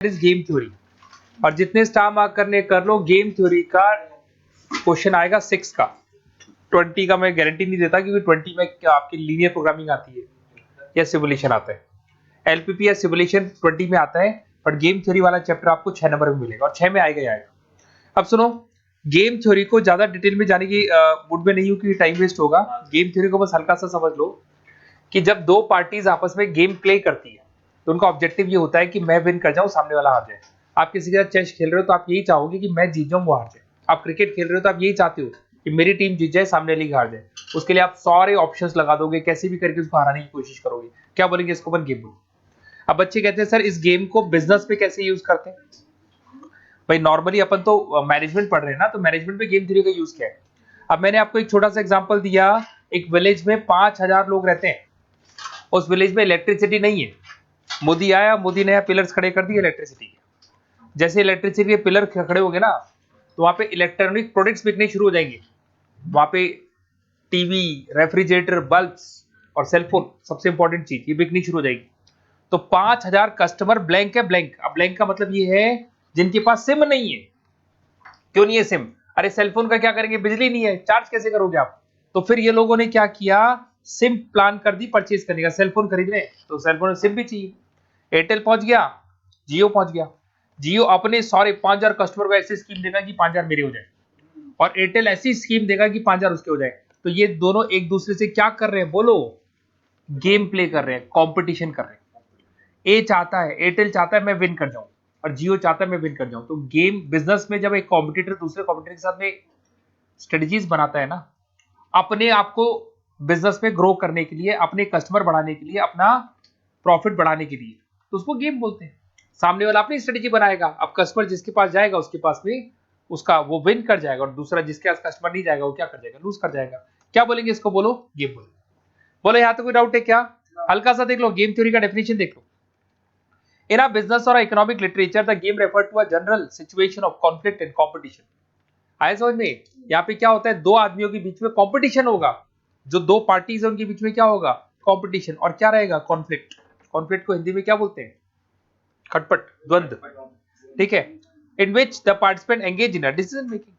Is game theory. और जितने star mark करने कर लो, गेम थ्योरी का क्वेश्चन आएगा 6 का। 20 का मैं गारंटी नहीं देता, क्योंकि 20 में क्या आपकी लीनियर प्रोग्रामिंग आती है या सिमुलेशन आता है। एलपीपी या सिमुलेशन 20 में आता है, बट गेम थ्योरी वाला चैप्टर आपको 6 नंबर में मिलेगा और 6 में आएगा ही आएगा। अब सुनो, गेम थ्योरी को ज्यादा डिटेल में जाने की मूड में नहीं हूँ, क्योंकि टाइम वेस्ट होगा। गेम थ्योरी को बस हल्का सा समझ लो कि जब दो पार्टीज आपस में गेम प्ले करती है तो उनका ऑब्जेक्टिव ये होता है कि मैं विन कर जाऊं, सामने वाला हार जाए। आप किसी के साथ चेस खेल रहे हो तो आप यही चाहोगे कि मैं जीत जाऊं, वो हार जाए। आप क्रिकेट खेल रहे हो तो आप यही चाहते हो कि मेरी टीम जीत जाए, सामने वाली हार जाए। उसके लिए आप सारे ऑप्शंस लगा दोगे, कैसे भी करके उसको हराने की कोशिश करोगे। क्या बोलेंगे इसको? अपन गेम बोलो। अब बच्चे कहते हैं सर इस गेम को बिजनेस पे कैसे यूज करते हैं? भाई नॉर्मली अपन तो मैनेजमेंट पढ़ रहे हैं ना, तो मैनेजमेंट में गेम थ्योरी का यूज क्या है? अब मैंने आपको एक छोटा सा एग्जांपल दिया। एक विलेज में 5000 लोग रहते हैं। उस विलेज में इलेक्ट्रिसिटी नहीं है। मोदी आया, मोदी ने पिलर्स खड़े कर दिए इलेक्ट्रिसिटी के। जैसे इलेक्ट्रिसिटी के पिलर खड़े हो गए ना, तो वहां पे इलेक्ट्रॉनिक प्रोडक्ट्स बिकने शुरू हो जाएंगे। वहां पे टीवी, रेफ्रिजरेटर, बल्ब्स और सेलफोन, सबसे इंपॉर्टेंट चीज, ये बिकनी शुरू हो जाएगी। तो 5000 कस्टमर ब्लैंक है। ब्लैंक, अब ब्लैंक का मतलब ये है जिनके पास सिम नहीं है। क्यों नहीं है सिम? अरे सेलफोन का क्या करेंगे, बिजली नहीं है, चार्ज कैसे करोगे आप? तो फिर ये लोगों ने क्या किया, सिम प्लान कर दी परचेज करने का। सेलफोन खरीद रहे तो सेलफोन में सिम भी चाहिए। एयरटेल पहुंच गया, जियो पहुंच गया। जियो अपने सारे 5000 कस्टमर को ऐसी स्कीम देगा कि 5000 मेरे हो जाए, और एयरटेल ऐसी स्कीम देगा कि 5000 उसके हो जाए। तो ये दोनों एक दूसरे से क्या कर रहे हैं बोलो? गेम प्ले कर रहे हैं, कंपटीशन कर रहे हैं। ए चाहता है, एयरटेल चाहता है मैं विन कर जाऊं, और जियो चाहता है मैं विन कर जाऊं। तो गेम बिजनेस में जब एक कॉम्पिटिटर दूसरे कॉम्पिटिटर के साथ में स्ट्रेटजीज बनाता है ना, अपने आप को बिजनेस में ग्रो करने के लिए, अपने कस्टमर बढ़ाने के लिए, अपना प्रॉफिट बढ़ाने के लिए, तो उसको गेम बोलते हैं। सामने वाला अपनी स्ट्रेटजी बनाएगा। अब कस्टमर जिसके पास जाएगा उसके पास में उसका वो विन कर जाएगा, और दूसरा जिसके पास कस्टमर नहीं जाएगा वो क्या कर जाएगा, लूज कर जाएगा। क्या बोलेंगे इसको? बोलो गेम बोलो। बोलो, यहाँ तो कोई डाउट है क्या? हल्का सा देख लो, गेम थ्योरी का डेफिनेशन देख लो। इन अ बिजनेस और economic literature the game refer to a general situation of conflict and competition. आए समझ में? यहाँ पे क्या होता है, दो आदमियों के बीच में कॉम्पिटिशन होगा। जो दो पार्टीज है उनके बीच में क्या होगा, कॉम्पिटिशन। और क्या रहेगा, कॉन्फ्लिक्ट। कॉन्फ्लिक्ट को हिंदी में क्या बोलते हैं? खटपट, द्वंद्व। ठीक है। In which the participant engage in a decision making.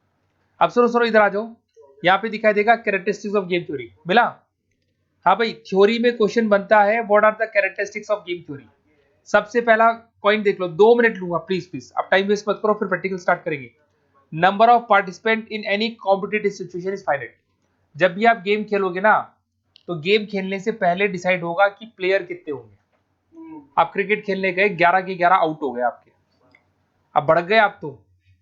अब सुनो सुनो, इधर आ जाओ। यहाँ पे दिखाई देगा कैरेक्टरिस्टिक्स ऑफ गेम थ्योरी। मिला? हाँ भाई, थ्योरी में क्वेश्चन बनता है what are the characteristics of game theory. सबसे पहला पॉइंट देख लो, 2 मिनट लूंगा प्लीज प्लीज, अब टाइम वेस्ट मत करो, फिर प्रैक्टिकल स्टार्ट करेंगे। Number of participant in any competitive situation is finite. जब भी आप गेम खेलोगे ना, तो गेम खेलने से पहले डिसाइड होगा कि प्लेयर कितने होंगे। आप क्रिकेट खेलने गए, 11 के 11 आउट हो गए आपके। अब बढ़ गए आप, तो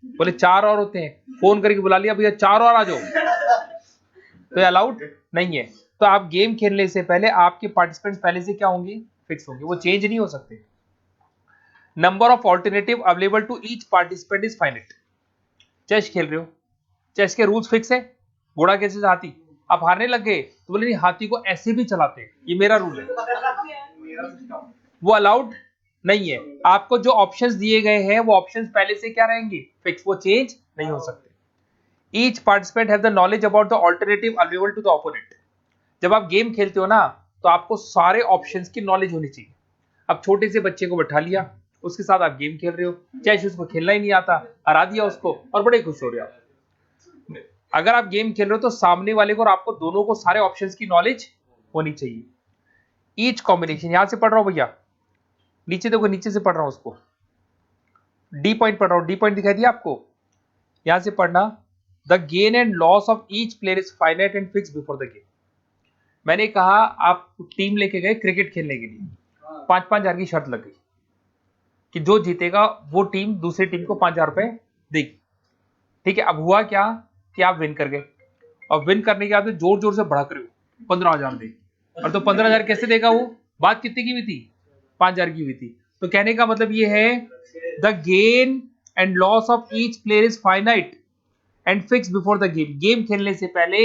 बोले 4 और होते हैं, फोन करके बुला लिया, भैया 4 और आ जाओ, तो अलाउड नहीं है। तो आप गेम खेलने से पहले आपके पार्टिसिपेंट्स पहले से क्या होंगे, फिक्स होंगे, वो चेंज नहीं हो सकते। Number of alternative available to each participant is finite. Chess खेल रहे हो, चेस के रूल्स फिक्स है। घोड़ा कैसे, हाथी। आप हारने लग गए तो बोले नहीं, हाथी को ऐसे भी चलाते हैं, ये मेरा रूल है, वो अलाउड नहीं है। आपको जो ऑप्शंस दिए गए हैं वो ऑप्शंस पहले से क्या रहेंगे, फिक्स, वो चेंज नहीं हो सकते। Each participant have the knowledge about the alternative available to the opponent. जब आप गेम खेलते हो ना, तो आपको सारे ऑप्शंस की नॉलेज होनी चाहिए। अब छोटे से बच्चे को बैठा लिया, उसके साथ आप गेम खेल रहे हो, चाहे उसको खेलना ही नहीं आता, हरा दिया उसको और बड़े खुश हो रहे हो। अगर आप गेम खेल रहे हो तो सामने वाले को और आपको दोनों को सारे ऑप्शंस की नॉलेज होनी चाहिए। ईच कॉम्बिनेशन, यहां से पढ़ रहा हूं भैया, नीचे देखो, नीचे से पढ़ रहा हूं उसको, डी पॉइंट पढ़ रहा हूं, डी पॉइंट दिखाई दिया आपको, यहां से पढ़ना। The gain and loss of each player is finite and fix before the game. मैंने कहा आप टीम लेके गए क्रिकेट खेलने के लिए, 5,000 की शर्त लग गई कि जो जीतेगा वो टीम दूसरी टीम को 5,000 रुपए देगी। ठीक है। अब हुआ क्या कि आप विन कर गए, और विन करने के बाद जोर जोर से भड़क रहे हो 15,000 दे, और तो 15,000 कैसे देगा वो? बात कितने की हुई थी? 5,000 की हुई थी। तो कहने का मतलब ये है, the gain and loss of each player is finite and fix before the game. Game खेलने से पहले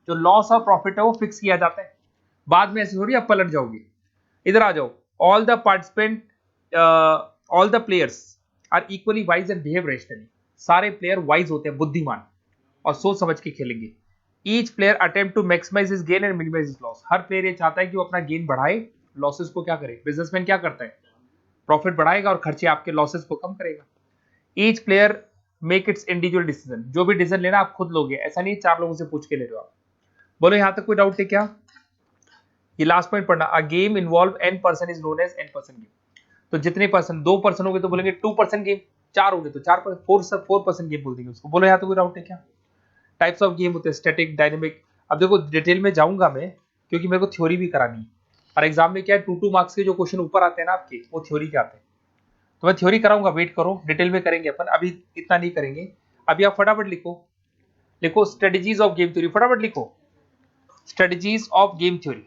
जो लॉस और प्रॉफिट है वो फिक्स किया जाता है। बाद में ऐसे थोड़ी आप पलट जाओगे। इधर आ जाओ। All the participant, all the players are equally wise and behave rationally. सारे प्लेयर वाइज होते हैं, बुद्धिमान, और सोच समझ के खेलेंगे। Each player attempt to maximise his gain and minimise his loss. हर प्लेयर ये चाहता है कि वो अपना गेन बढ़ाए, लॉसेस को क्या करे। बिजनेसमैन क्या करता है, प्रॉफिट बढ़ाएगा और खर्चे आपके लॉसेस को कम करेगा। Each player make it's individual decision, जो भी डिसीजन लेना आप खुद लोगे, ऐसा नहीं 4 लोगों से पूछ के ले रहे हो आप। बोलो यहां तक कोई डाउट है क्या? ये लास्ट पॉइंट पढ़ना, a game involve n person is known as n person game. तो जितने पर्सन, 2 पर्सन हो गए तो बोलेंगे 2 पर्सन गेम, 4 हो गए तो 4 पर्सन गेम बोल देंगे उसको। बोलो यहाँ तो कोई डाउट है क्या? टाइप्स ऑफ गेम होते हैं स्टैटिक, डायनेमिक। अब देखो डिटेल में जाऊंगा मैं, क्योंकि मेरे को थ्योरी भी करानी है, और एग्जाम में क्या है 2 मार्क्स के जो क्वेश्चन ऊपर आते हैं ना आपके, वो थ्योरी के आते हैं। तो मैं थ्योरी कराऊंगा, वेट करो, डिटेल में करेंगे अपन, अभी इतना नहीं करेंगे। अभी आप फटाफट लिखो, लिखो स्ट्रेटेजीज ऑफ गेम थ्योरी, फटाफट लिखो strategies of game theory.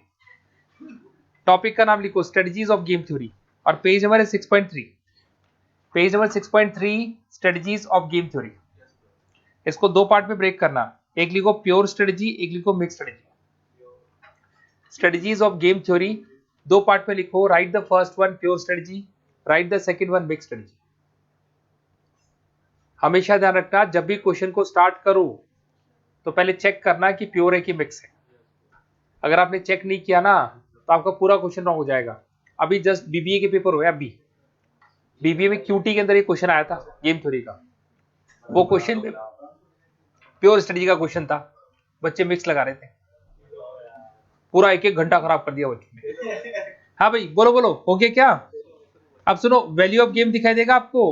Topic का नाम लिखो स्ट्रेटेजीज ऑफ गेम थ्योरी, और पेज नंबर है 6.3, page number 6.3 strategies of game theory. इसको 2 पार्ट में ब्रेक करना, एक लिखो प्योर स्ट्रेटेजी, एक लिखो mix strategy. Strategies of game theory 2 part में लिखो, right the first one pure strategy, right the second one mix strategy. हमेशा ध्यान रखना, जब भी क्वेश्चन को स्टार्ट करो तो पहले चेक करना कि प्योर है कि मिक्स है। अगर आपने चेक नहीं किया ना तो आपका पूरा क्वेश्चन रॉन्ग हो जाएगा। अभी जस्ट बीबीए के पेपर हुए, अभी बीबीए में क्यूटी के अंदर एक क्वेश्चन आया था गेम थ्योरी का, वो क्वेश्चन प्योर स्ट्रेटेजी का क्वेश्चन था, बच्चे मिक्स लगा रहे थे, पूरा 1-1 घंटा खराब कर दिया बच्चों ने। हाँ भाई बोलो बोलो, हो गया क्या? अब सुनो, वैल्यू ऑफ गेम दिखाई देगा आपको,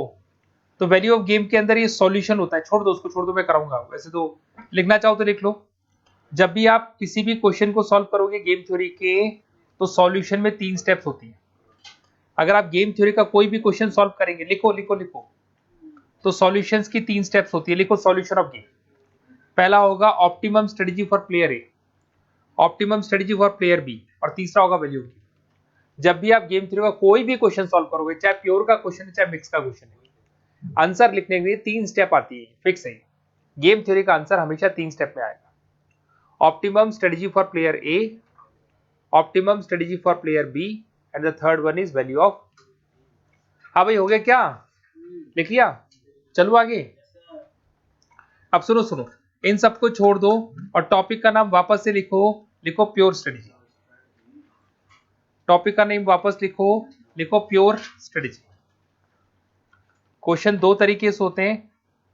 तो वैल्यू ऑफ गेम के अंदर ये सॉल्यूशन होता है। छोड़ दो उसको, छोड़ दो, मैं कराऊंगा, वैसे तो लिखना चाहो तो लिख लो। जब भी आप किसी भी क्वेश्चन को सॉल्व करोगे गेम थ्योरी के, तो सॉल्यूशन में 3 स्टेप्स होती है। अगर आप गेम थ्योरी का कोई भी क्वेश्चन सॉल्व करेंगे, लिखो लिखो लिखो, तो सॉल्यूशंस की 3 स्टेप्स होती है। लिखो सॉल्यूशन ऑफ गेम। पहला होगा optimum strategy for player A, optimum strategy for player B, और तीसरा होगा वैल्यू ऑफ गेम। जब भी आप गेम थ्योरी का कोई भी क्वेश्चन सॉल्व करोगे, चाहे प्योर का क्वेश्चन है चाहे मिक्स का क्वेश्चन है, आंसर लिखने के लिए 3 स्टेप आती है, फिक्स है। गेम थ्योरी का आंसर हमेशा 3 स्टेप में आएगा। Optimum strategy for player A, optimum strategy for player B, and the third one is value of. हाँ भाई हो गया क्या? लिख लिया? चलो आगे। अब सुनो सुनो, इन सबको छोड़ दो और टॉपिक का नाम वापस से लिखो, लिखो प्योर स्ट्रेटेजी। टॉपिक का नेम वापस लिखो, लिखो प्योर स्ट्रेटेजी। क्वेश्चन 2 तरीके से होते हैं,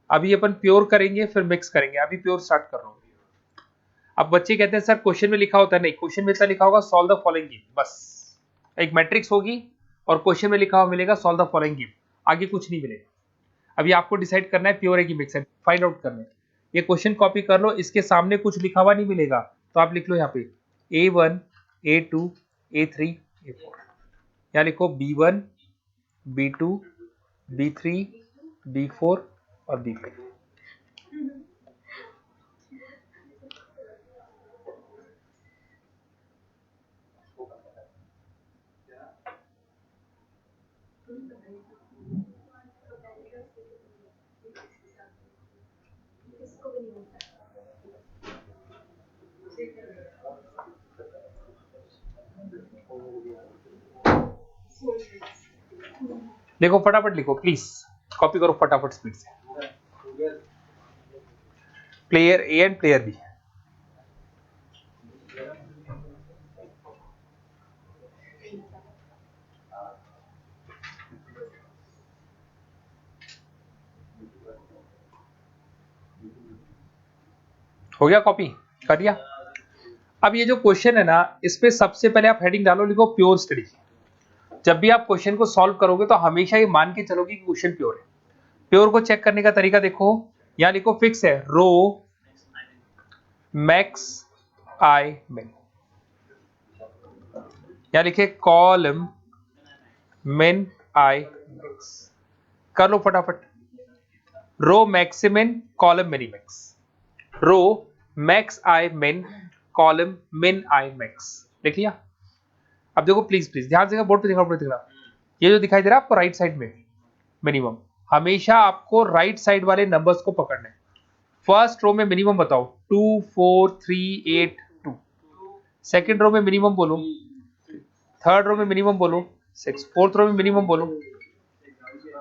अभी अपन प्योर करेंगे फिर मिक्स करेंगे, अभी प्योर स्टार्ट कर रहा हूं। अब बच्चे कहते हैं सर क्वेश्चन में लिखा होता है, नहीं, क्वेश्चन में इतना लिखा होगा सॉल्व द फॉलोइंग गेम, बस एक मैट्रिक्स होगी और क्वेश्चन में लिखा हुआ मिलेगा सॉल्व द फॉलोइंग गेम, आगे कुछ नहीं मिलेगा। अभी आपको डिसाइड करना है प्योर है कि मिक्स है, फाइंड आउट करना है। ये क्वेश्चन कॉपी कर लो, इसके सामने कुछ लिखा हुआ नहीं मिलेगा, तो आप लिख लो यहाँ पे A1 A2 A3 A4, यहाँ लिखो B1 B2 B3 B4 और B5। देखो फटाफट लिखो प्लीज, कॉपी करो फटाफट स्पीड से। Player A and player B, हो गया? कॉपी कर दिया? अब ये जो क्वेश्चन है ना, इस पे सबसे पहले आप हेडिंग डालो, लिखो प्योर स्ट्रेटेजी। जब भी आप क्वेश्चन को सॉल्व करोगे तो हमेशा ये मान के चलोगे कि क्वेश्चन प्योर है। प्योर को चेक करने का तरीका देखो, यहां लिखो फिक्स है, रो मैक्स आई मिन, यहां लिखे कॉलम मिन आई मैक्स। कर लो फटाफट, रो maximin column minimax, row max I मिन कॉलम मिन आई मैक्स, लिख लिया? अब देखो प्लीज प्लीज ध्यान से, बोर्ड पे देखना, बोर्ड पे देखना, ये जो दिखाई दे रहा है आपको राइट साइड में मिनिमम, हमेशा आपको राइट साइड वाले नंबर्स को पकड़ना है। फर्स्ट रो में मिनिमम बताओ, 2 4 3 8 2। सेकंड रो में मिनिमम बोलो, थर्ड रो में मिनिमम बोलो 6, फोर्थ रो में मिनिमम बोलो।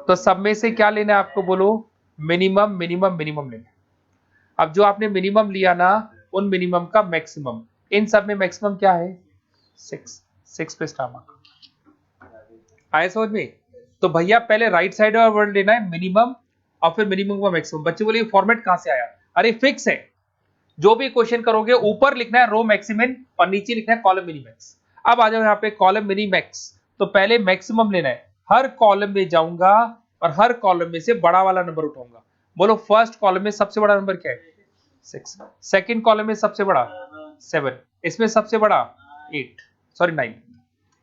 तो सब में से क्या लेना है आपको, बोलो मिनिमम मिनिमम मिनिमम लेना है। अब जो आपने मिनिमम लिया ना, उन मिनिमम का मैक्सिमम, इन सब में मैक्सिमम क्या है 6, 6 पे स्टार मार्क। आए समझ में? तो भैया पहले राइट साइड वाला वर्ड लेना है मिनिमम और फिर मिनिमम का मैक्सिमम। बच्चे बोले फॉर्मेट कहां से आया? अरे फिक्स है, जो भी क्वेश्चन करोगे ऊपर लिखना है रो मैक्सिमिन और नीचे लिखना है कॉलम मिनिमैक्स। अब आ जाओ यहाँ पे कॉलम मिनिमैक्स, तो पहले मैक्सिमम लेना है, हर कॉलम में जाऊंगा और हर कॉलम में से बड़ा वाला नंबर उठाऊंगा। बोलो फर्स्ट कॉलम में सबसे बड़ा नंबर क्या है? 6। सेकंड कॉलम में सबसे बड़ा 7, इसमें सबसे बड़ा 9,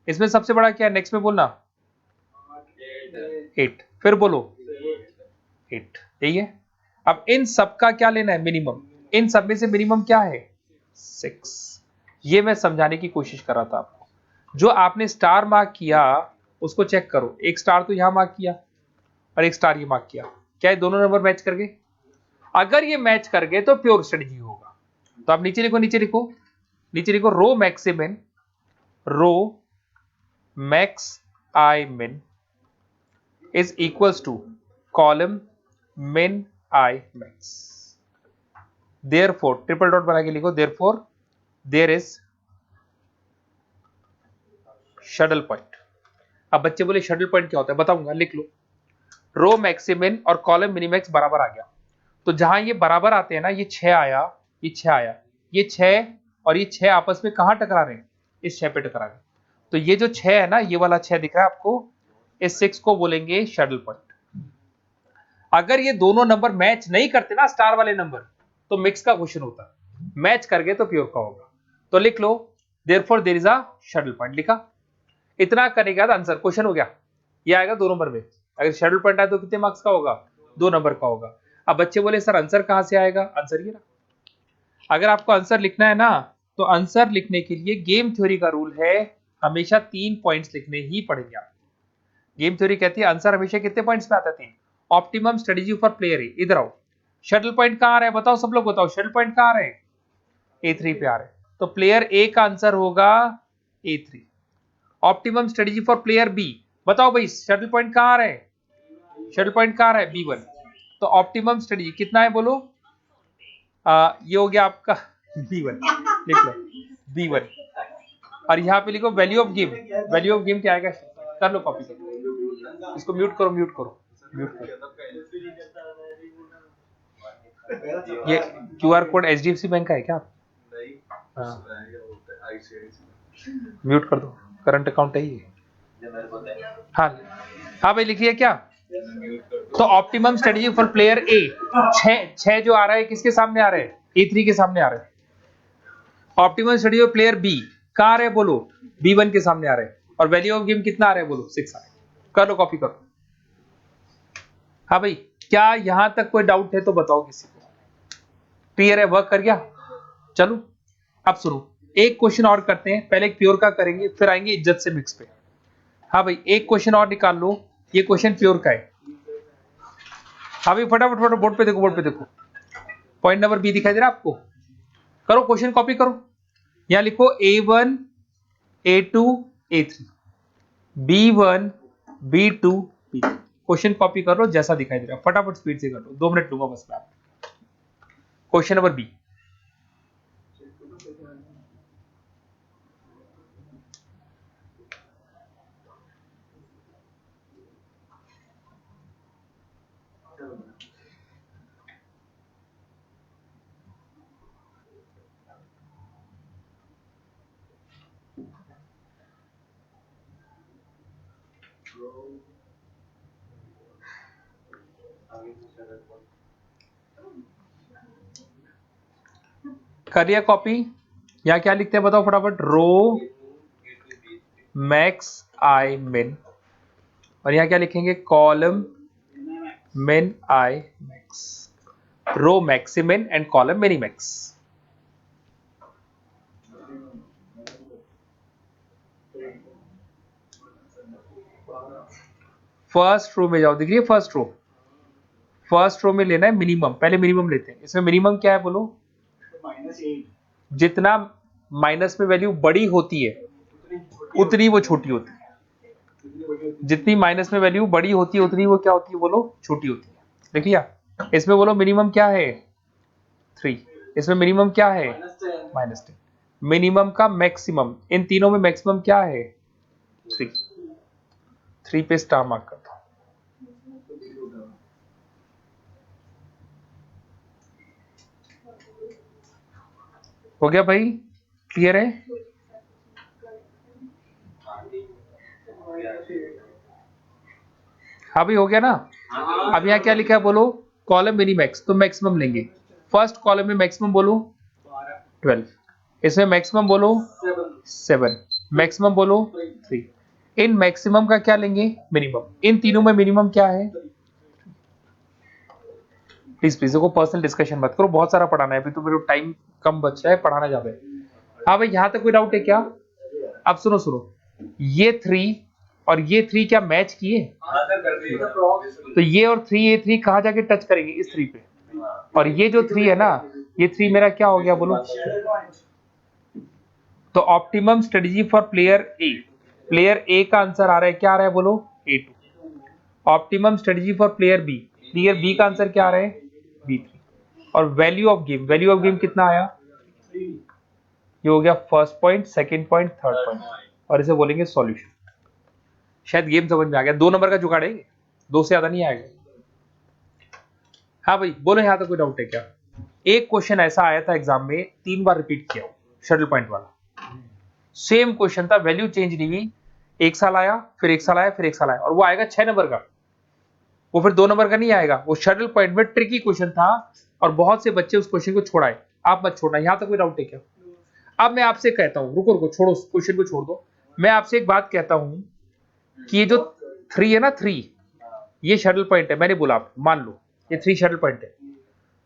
इसमें सबसे बड़ा क्या है? नेक्स्ट में बोलना 8, फिर बोलो 8, यही है। अब इन सब का क्या लेना है? मिनिमम। इन सब में से मिनिमम क्या है? 6। ये मैं समझाने की कोशिश कर रहा था आपको। जो आपने स्टार मार्क किया उसको चेक करो, एक स्टार तो यहां मार्क किया और एक स्टार ये मार्क किया, क्या ये दोनों नंबर मैच कर गए? अगर ये मैच कर गए तो प्योर स्ट्रेटजी होगा। तो आप नीचे लिखो, नीचे लिखो, नीचे लिखो रो मैक्सिमिन, रो मैक्स आई मिन is equals to column minimax. Therefore triple dot बना के लिखो, therefore there is saddle point. अब बच्चे बोले शटल पॉइंट क्या होता है? बताऊंगा, लिख लो। रो मैक्सिमिन और कॉलम मिनिमैक्स बराबर आ गया, तो जहां ये बराबर आते हैं ना, ये 6 आया, ये 6 आया, ये 6 और ये 6 आपस में कहां टकरा रहे हैं? इस 6 पे टकरा रहे हैं। तो ये जो 6 है ना, ये वाला 6 दिख रहा है आपको, इस 6 को बोलेंगे शटल पॉइंट। अगर ये दोनों नंबर मैच नहीं करते ना, स्टार वाले नंबर, तो मिक्स का क्वेश्चन होता है। मैच कर गए तो प्योर का होगा। तो लिख लो therefore there is a shuttle point, लिखा। इतना करने के बाद आंसर क्वेश्चन हो गया। ये आएगा 2 नंबर में। अगर शटल पॉइंट आए तो कितने मार्क्स का होगा? 2 नंबर का होगा। अब बच्चे बोले सर आंसर कहां से आएगा? आंसर ये रहा। अगर आपको आंसर लिखना है ना, तो आंसर लिखने के लिए गेम थ्योरी का रूल है, हमेशा 3 पॉइंट्स लिखने ही पड़ेंगे आप। गेम थ्योरी कहती है आंसर हमेशा कितने पॉइंट्स में आता है? 3। ऑप्टिमम स्ट्रेटजी फॉर प्लेयर ए, इधर आओ। शटल पॉइंट कहां आ रहा है? बताओ, सब लोग बताओ, शटल पॉइंट कहां आ रहे हैं? A3 पे आ रहे हैं, तो प्लेयर ए का आंसर होगा A3। Optimum strategy for player B, बताओ भाई शटल पॉइंट कहां आ रहा है? शटल पॉइंट कहां आ रहा है? B1। तो ऑप्टिमम स्ट्रेटजी कितना है बोलो? ये हो गया आपका B1, लिख लो B1। और यहाँ पे लिखो value of game. Value of game क्या आएगा? कर लो कॉपी, कर इसको, म्यूट करो, म्यूट करो, म्यूट करो। ये QR कोड HDFC बैंक का है क्या? हाँ, म्यूट कर दो, करंट अकाउंट है ये। हाँ हाँ भाई, लिखिए क्या? तो ऑप्टिमम स्ट्रेटजी फॉर प्लेयर ए, 6 जो आ रहा है किसके सामने आ रहा है? A3 के सामने आ रहा है। Optimum strategy for player B कहां आ रहे हैं बोलो? B1 के सामने आ रहे हैं। और वैल्यू ऑफ गेम कितना आ रहा है बोलो? 6 आ रहा है। कर लो, कॉपी करो। हाँ भाई, क्या यहां तक कोई डाउट है तो बताओ किसी को। क्लियर है? वर्क कर गया? चलो अब सुनो, एक क्वेश्चन और करते हैं। पहले एक प्योर का करेंगे, फिर आएंगे इज्जत से मिक्स पे। हाँ भाई, एक क्वेश्चन और निकाल लो, ये क्वेश्चन प्योर का है। हाँ भाई, फटाफट फटाफट बोर्ड पे देखो, बोर्ड पे देखो। पॉइंट नंबर बी दिखाई दे रहा है आपको? करो क्वेश्चन, कॉपी करो। यहां लिखो A1 A2 A3 B1 B2 B3। Question copy कर लो जैसा दिखाई दे रहा है, फटाफट स्पीड से कर लो, 2 मिनट लूंगा बस मैं। Question number B. करिए कॉपी। यहाँ क्या लिखते हैं बताओ फटाफट? रो मैक्स आई मिन, और यहाँ क्या लिखेंगे? Column minimax. Row maximin and column minimax. First row में जाओ, दिख रही है फर्स्ट रो? फर्स्ट रो में लेना है मिनिमम, पहले मिनिमम लेते हैं। इसमें मिनिमम क्या है बोलो? जितना माइनस में वैल्यू बड़ी होती है उतनी वो छोटी होती है। जितनी माइनस में वैल्यू बड़ी होती है उतनी वो क्या होती है बोलो? छोटी होती है। देख लिया? इसमें बोलो मिनिमम क्या है? 3। इसमें मिनिमम क्या है? -10। मिनिमम का मैक्सिमम, इन तीनों में मैक्सिमम क्या है? 3। 3 पे स्टार मार्क कर दो। हो गया भाई, क्लियर है? हाँ भाई हो गया ना। अब यहाँ क्या लिखा है बोलो, कॉलम मिनीमैक्स, तो मैक्सिमम लेंगे। फर्स्ट कॉलम में मैक्सिमम बोलो 12, इसमें मैक्सिमम बोलो 7, मैक्सिमम बोलो 3। इन मैक्सिमम का क्या लेंगे, मिनिमम। इन तीनों में मिनिमम क्या है? प्लीज प्लीज देखो, पर्सनल डिस्कशन मत करो, बहुत सारा पढ़ाना है अभी तो, मेरे टाइम कम बचा है, पढ़ाना ज्यादा है। हाँ भाई यहाँ तक कोई डाउट है क्या? अब सुनो सुनो, ये 3 और ये 3 क्या मैच किए? तो ये और 3, ये 3 कहाँ जाके टच करेंगे? इस 3 पे। और ये जो 3 है ना, ये 3 मेरा क्या हो गया बोलो? तो ऑप्टिमम स्ट्रेटजी फॉर प्लेयर ए का आंसर आ रहा है, क्या आ रहा है बोलो? A2। Optimum strategy for player B का आंसर क्या आ रहा है? B3। और वैल्यू ऑफ गेम कितना आया? ये हो गया first point, second point, third point, और इसे बोलेंगे सॉल्यूशन। शायद गेम समझ में आ गया। 2 नंबर का जुगाड़ है, 2 से ज्यादा नहीं आएगा। हाँ भाई बोलो, यहाँ तक कोई डाउट है क्या? एक क्वेश्चन ऐसा आया था एग्जाम में, 3 बार रिपीट किया, शटल पॉइंट वाला, सेम क्वेश्चन था, वैल्यू चेंज नहीं हुई, 1 साल आया, फिर 1 साल आया, फिर 1 साल आया, और वो आएगा 6 नंबर का, वो फिर 2 नंबर का नहीं आएगा। वो शटल पॉइंट में ट्रिकी क्वेश्चन था, और बहुत से बच्चे उस क्वेश्चन को छोड़ाए। आप मत छोड़ना, यहाँ तक कोई डाउट है क्या? अब मैं आपसे कहता हूं, रुको रुको, छोड़ो क्वेश्चन को, छोड़ दो। मैं आपसे एक बात कहता हूं कि ये जो 3 है ना, 3 ये शटल पॉइंट है, मैंने बोला, आप मान लो ये 3 शटल पॉइंट है।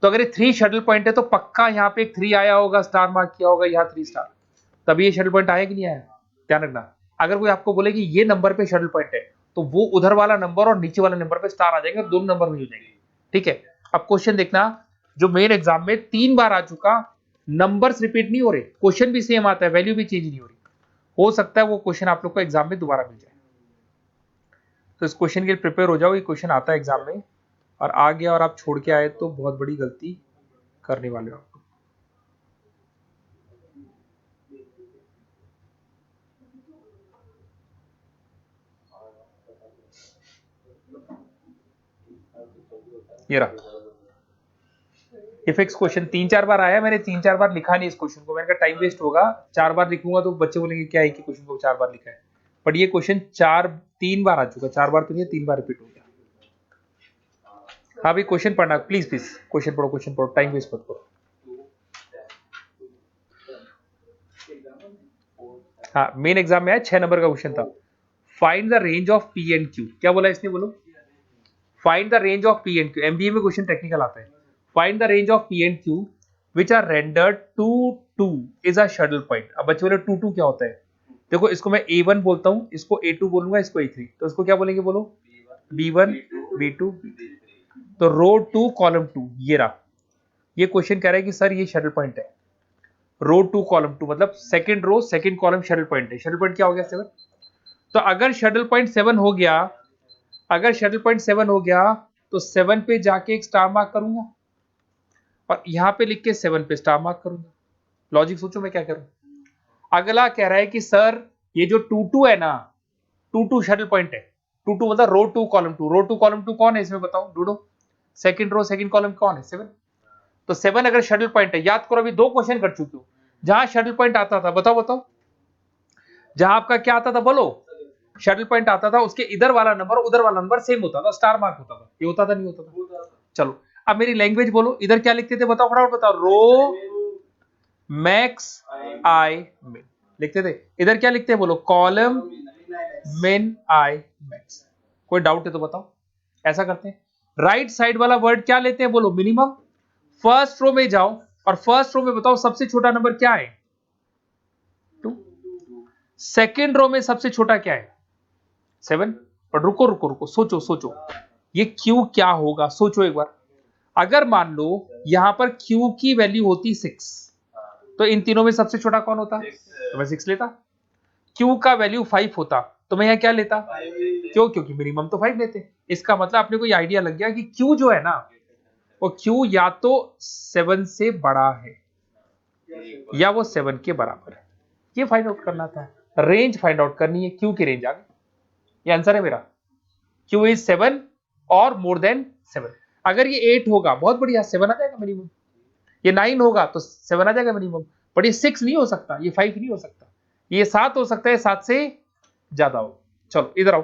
तो अगर ये 3 शटल पॉइंट है तो पक्का यहाँ पे एक 3 आया होगा, स्टार मार्क किया होगा, यहाँ 3 स्टार, तभी ये शटल पॉइंट आया कि नहीं आया? ध्यान रखना। अगर कोई आपको बोले कि ये नंबर पे शटल पॉइंट है, तो वो उधर वाला नंबर और नीचे वाले नंबर पे स्टार आ जाएंगे, दोनों नंबर में हो जाएंगे। ठीक है, अब क्वेश्चन देखना, जो मेन एग्जाम में 3 बार आ चुका, नंबर्स रिपीट नहीं हो रहे, क्वेश्चन भी सेम आता है, वैल्यू भी चेंज नहीं हो रही। हो सकता है वो क्वेश्चन आप लोग को एग्जाम में दोबारा मिल जाए, तो इस क्वेश्चन के लिए प्रिपेयर हो जाओ। ये क्वेश्चन आता है एग्जाम में, और आ गया और आप छोड़ के आए तो बहुत बड़ी गलती करने वाले हो आप। ये रहा ये फिक्स क्वेश्चन, 3-4 बार आया, मैंने 3-4 बार लिखा नहीं इस क्वेश्चन को, मैंने कहा टाइम वेस्ट होगा, 4 बार लिखूंगा तो बच्चे बोलेंगे क्या है कि क्वेश्चन को 4 बार लिखा है। बट ये क्वेश्चन 3 बार आ चुका, 4 बार तो नहीं, 3 बार रिपीट हो गया। हाँ भाई क्वेश्चन पढ़ना, प्लीज प्लीज क्वेश्चन पढ़ो, टाइम वेस्ट मत करो। हाँ मेन एग्जाम में आया, 6 नंबर का क्वेश्चन था, find the range of P and Q. क्या बोला इसने बोलो? Find the range of P and Q. MBA में क्वेश्चन टेक्निकल आता है। Find the range of P and Q which are rendered to two is a shuttle point. अब बच्चे बोले 2 2 क्या होता है? देखो इसको मैं A1 बोलता हूं, इसको A2 बोलूंगा, इसको A3, तो इसको क्या बोलेंगे बोलो? B1 B2 B3। तो रो 2 कॉलम 2, ये रहा। ये क्वेश्चन कह रहा है कि सर ये शटल पॉइंट है, रो 2 कॉलम 2 मतलब second row second column saddle point है। शटल पॉइंट क्या हो गया? 7। तो अगर शटल पॉइंट 7 हो गया, अगर शटल पॉइंट 7 हो गया, तो 7 पे जाके एक स्टार मार्क करूंगा, और यहां पे लिख के 7 पे स्टार मार्क करूंगा। लॉजिक सोचो मैं क्या करूं। अगला कह रहा है कि सर ये जो 2 2 है ना, 2 2 शटल पॉइंट है। 2 2 मतलब रो 2 कॉलम 2। रो 2 कॉलम 2 कौन है इसमें बताओ, ढूंढो। सेकंड रो सेकंड कॉलम कौन है? 7। तो 7 अगर शटल पॉइंट है, याद करो अभी 2 क्वेश्चन कर चुके हो जहां शटल पॉइंट आता था, बताओ बताओ, जहां आपका क्या आता था बोलो, शटल पॉइंट आता था, उसके इधर वाला नंबर उधर वाला नंबर सेम होता था, स्टार मार्क होता था। ये होता था नहीं होता था? चलो अब मेरी लैंग्वेज बोलो, इधर क्या लिखते थे बताओ, फटाफट बताओ। रो मैक्स आई मिन लिखते थे, इधर क्या लिखते हैं बोलो? कॉलम मिन आई मैक्स। कोई डाउट है तो बताओ। ऐसा करते हैं, राइट साइड वाला वर्ड क्या लेते हैं बोलो? मिनिमम। फर्स्ट रो में जाओ और फर्स्ट रो में बताओ सबसे छोटा नंबर क्या है? 2। सेकेंड रो में सबसे छोटा क्या है? 7। पर रुको रुको रुको, सोचो सोचो, ये क्यू क्या होगा, सोचो एक बार। अगर मान लो यहां पर क्यू की वैल्यू होती 6, तो इन तीनों में सबसे छोटा कौन होता? तो मैं 6 लेता। क्यू का वैल्यू 5 होता, तो मैं यहां क्या लेता? क्यों? क्योंकि मिनिमम तो 5 लेते। इसका मतलब अपने को ये आइडिया लग गया कि क्यू जो है ना, वो क्यू या तो 7 से बड़ा है या वो 7 के बराबर है। ये फाइंड आउट करना था, रेंज फाइंड आउट करनी है, क्यू की रेंज आ गई। ये आंसर है मेरा, क्यू इज 7 और मोर देन 7। अगर ये 8 होगा बहुत बढ़िया, 7 आ जाएगा मिनिमम। ये 9 होगा तो 7 आ जाएगा मिनिमम। बट ये 6 नहीं हो सकता, ये 5 नहीं हो सकता, ये 7 हो सकता है, 7 से ज्यादा हो। चलो इधर आओ।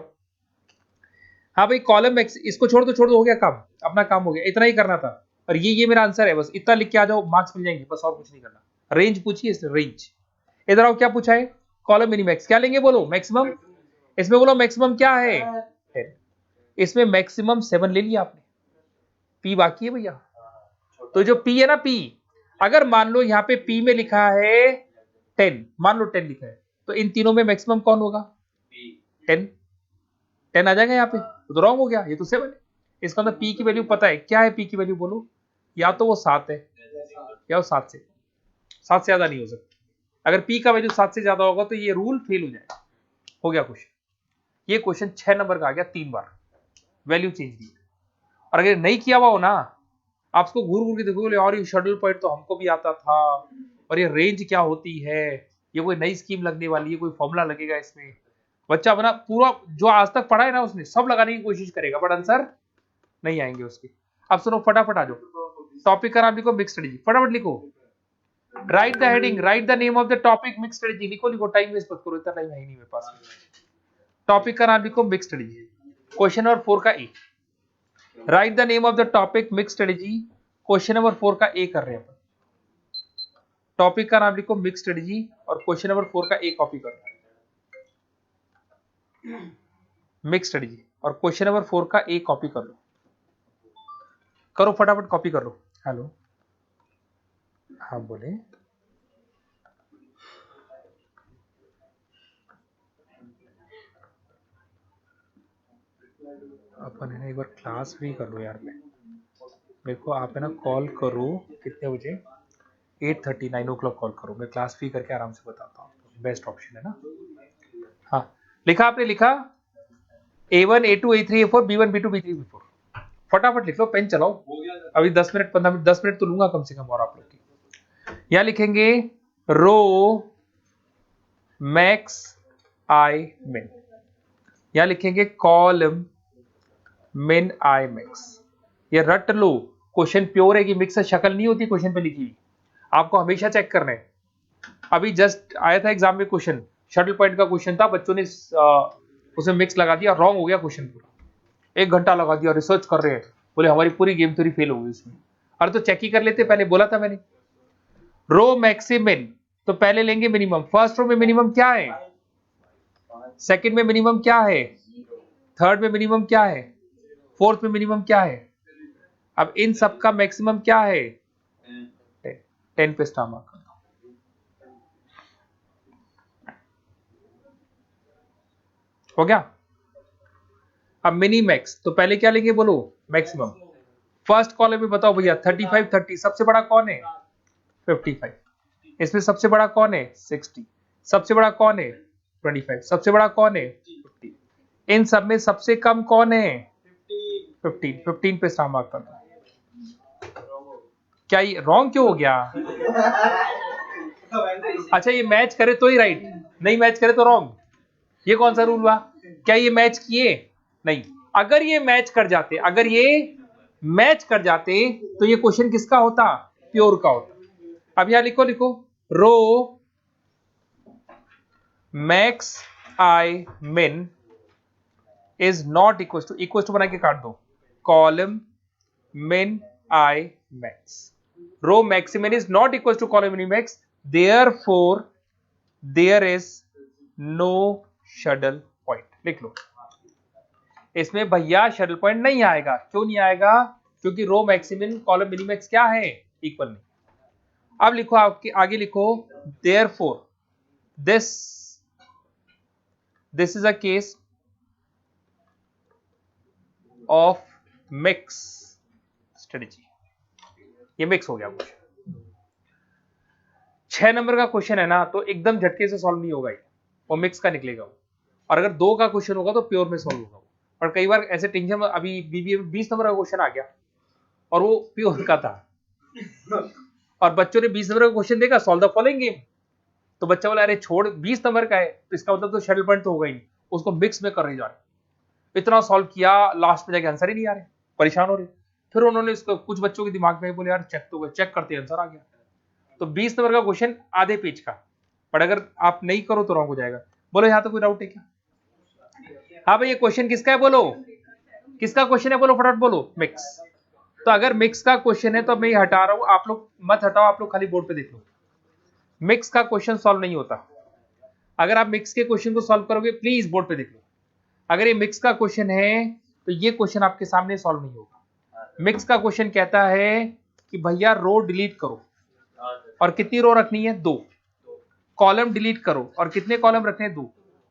हाँ भाई कॉलम एक्स, इसको छोड़ दो, हो गया काम, अपना काम हो गया, इतना ही करना था। और ये मेरा आंसर है, बस इतना लिख के आ जाओ, मार्क्स मिल जाएंगे, बस और कुछ नहीं करना। रेंज पूछिए इसने, रेंज। इधर आओ, क्या पूछा है? कॉलम मिनिमैक्स, क्या लेंगे बोलो? मैक्सिमम। इसमें बोलो मैक्सिमम क्या है? 10। इसमें मैक्सिमम 7 ले लिया आपने, पी बाकी है भैया। तो जो पी है ना, पी, अगर मान लो यहाँ पे पी में लिखा है 10, मान लो 10 लिखा है, तो इन तीनों में मैक्सिमम कौन होगा? 10। 10 आ जाएगा यहाँ पे, तो रॉन्ग हो गया, ये तो 7 है। इसका मतलब पी की वैल्यू पता है क्या है? पी की वैल्यू बोलो, या तो वो 7 है, या वो 7 से ज्यादा नहीं हो सकता। अगर पी का वैल्यू 7 से ज्यादा होगा तो ये रूल फेल हो जाएगा। हो गया क्वेश्चन। ये क्वेश्चन 6 नंबर का आ गया, 3 बार वैल्यू चेंज की। और अगर नहीं किया हुआ हो ना, आप उसको घूर घूर के देखोगे, और ये शेड्यूल पॉइंट तो हमको भी आता था, और ये रेंज क्या होती है, ये कोई नई स्कीम लगने वाली है, कोई फॉर्मूला लगेगा इसमें। बच्चा बना पूरा जो आज तक पढ़ा है ना उसने, सब लगाने की कोशिश करेगा, बट आंसर नहीं आएंगे उसके। अब सुनो, फटाफट आ जाओ। टॉपिक का नाम लिखो, मिक्स स्ट्रेटजी, फटाफट लिखो। Right the heading, right the name of the topic, mix strategy. लिखो, टाइम वेस्ट मत करो, इतना टाइम है ही नहीं मेरे पास। टॉपिक का नाम लिखो, मिक्स स्ट्रेटजी। क्वेश्चन नंबर 4 का A. Write the name of the topic, mix strategy. Question number 4 का ए कर रहे हैं अपन। टॉपिक का नाम लिखो, मिक्स स्ट्रेटजी, और क्वेश्चन नंबर 4 का ए कॉपी करो। मिक्स स्ट्रेटजी और क्वेश्चन नंबर 4 का ए कॉपी कर लो। करो फटाफट, कॉपी कर लो। हेलो, हाँ बोले। अपन है ना एक बार क्लास फ्री कर लो यार। मेरे को आप है ना कॉल करो, कितने बजे? 8:30, 9 o'clock कॉल करो, मैं क्लास फ्री करके आराम से बताता हूँ, बेस्ट ऑप्शन है ना। हाँ, लिखा आपने? लिखा A1 A2 A3 A4 B1 B2 B3 B4। फटाफट लिख लो, पेन चलाओ। अभी 10 मिनट 15 मिनट 10 मिनट तो लूंगा कम से कम और आप लोग की। यहाँ लिखेंगे रो मैक्स आई मिन, यहाँ लिखेंगे कॉलम मिन आई मैक्स। ये रट लो, क्वेश्चन प्योर है कि मिक्स है, शक्ल नहीं होती क्वेश्चन पे लिखी हुई, आपको हमेशा चेक करना है। अभी जस्ट आया था एग्जाम में क्वेश्चन, शटल पॉइंट का क्वेश्चन था, बच्चों ने उसमें मिक्स लगा दिया, रॉन्ग हो गया क्वेश्चन पूरा। 1 घंटा लगा दिया, रिसर्च कर रहे हैं, बोले हमारी पूरी गेम थ्योरी फेल हो गई इसमें। अरे तो चेक ही कर लेते, पहले बोला था मैंने। रो मैक्सिमिन, तो पहले लेंगे मिनिमम। फर्स्ट रो में मिनिमम क्या है? सेकंड में मिनिमम क्या है? थर्ड में मिनिमम क्या है? फोर्थ में मिनिमम क्या है? अब इन सब का मैक्सिमम क्या है? 10 पे स्टार मार्क। हो गया। अब मिनी मैक्स, तो पहले क्या लेंगे बोलो? मैक्सिमम। फर्स्ट कॉलम में बताओ भैया, 35 30, सबसे बड़ा कौन है? 55। इसमें सबसे बड़ा कौन है? 60। सबसे बड़ा कौन है? 25। सबसे बड़ा कौन है? 50। इन सब में सबसे कम कौन है? 15। 15 पे स्टार मार्क कर दो। क्या ये रॉन्ग क्यों हो गया? अच्छा, ये मैच करे तो ही राइट, नहीं मैच करे तो रॉन्ग। ये कौन सा रूल हुआ? क्या ये मैच किए? नहीं। अगर ये मैच कर जाते, अगर ये मैच कर जाते तो ये क्वेश्चन किसका होता? प्योर का होता। अब यहां लिखो, रो मैक्स आई मिन इज नॉट इक्वल टू बना के काट दो, column minimax. Row maximum is not equal to column minimax, therefore there is no saddle point. लिख लो, इसमें भैया शटल पॉइंट नहीं आएगा। क्यों नहीं आएगा? क्योंकि रो मैक्सिमम कॉलम मिनिमैक्स क्या है? इक्वल नहीं। अब लिखो, आपके आगे लिखो, therefore this is a case of mix strategy. ये मिक्स हो गया क्वेश्चन। 6 नंबर का क्वेश्चन है ना, तो एकदम झटके से सॉल्व नहीं होगा ये, वो मिक्स का निकलेगा। और अगर 2 का क्वेश्चन होगा तो प्योर में सॉल्व होगा। और कई बार ऐसे टेंशन, अभी बीबीए में 20 नंबर का क्वेश्चन आ गया और वो प्योर का था, और बच्चों ने 20 नंबर का क्वेश्चन देखा, सॉल्व द फॉलोइंग गेम, तो बच्चा बोला अरे छोड़, 20 नंबर का है तो इसका मतलब तो शटल पॉइंट तो होगा ही नहीं, उसको मिक्स में कर रहे जा रहे। इतना सॉल्व किया, लास्ट में जाके आंसर ही नहीं आ रहे, परेशान हो रहे। फिर उन्होंने इसको, कुछ बच्चों के दिमाग में बोले यार चेक तो चेक करते आंसर आ गया। तो 20 नंबर का क्वेश्चन आधे पेज का, बट अगर आप नहीं करो तो रॉन्ग हो जाएगा। बोलो यहाँ तो कोई डाउट है क्या? हाँ भाई, ये क्वेश्चन किसका है बोलो, किसका क्वेश्चन है बोलो, फटाफट बोलो। मिक्स। तो अगर मिक्स का क्वेश्चन है तो मैं हटा रहा हूं, आप लोग मत हटाओ, आप लोग खाली बोर्ड पे देख लो। मिक्स का क्वेश्चन सॉल्व नहीं होता। अगर आप मिक्स के क्वेश्चन को सॉल्व करोगे प्लीज बोर्ड पे देख लो। अगर ये मिक्स का क्वेश्चन है तो ये क्वेश्चन आपके सामने सॉल्व नहीं होगा। मिक्स का क्वेश्चन कहता है कि भैया रो डिलीट करो और कितनी रो रखनी है, 2। कॉलम डिलीट करो और कितने कॉलम रखने हैं, 2।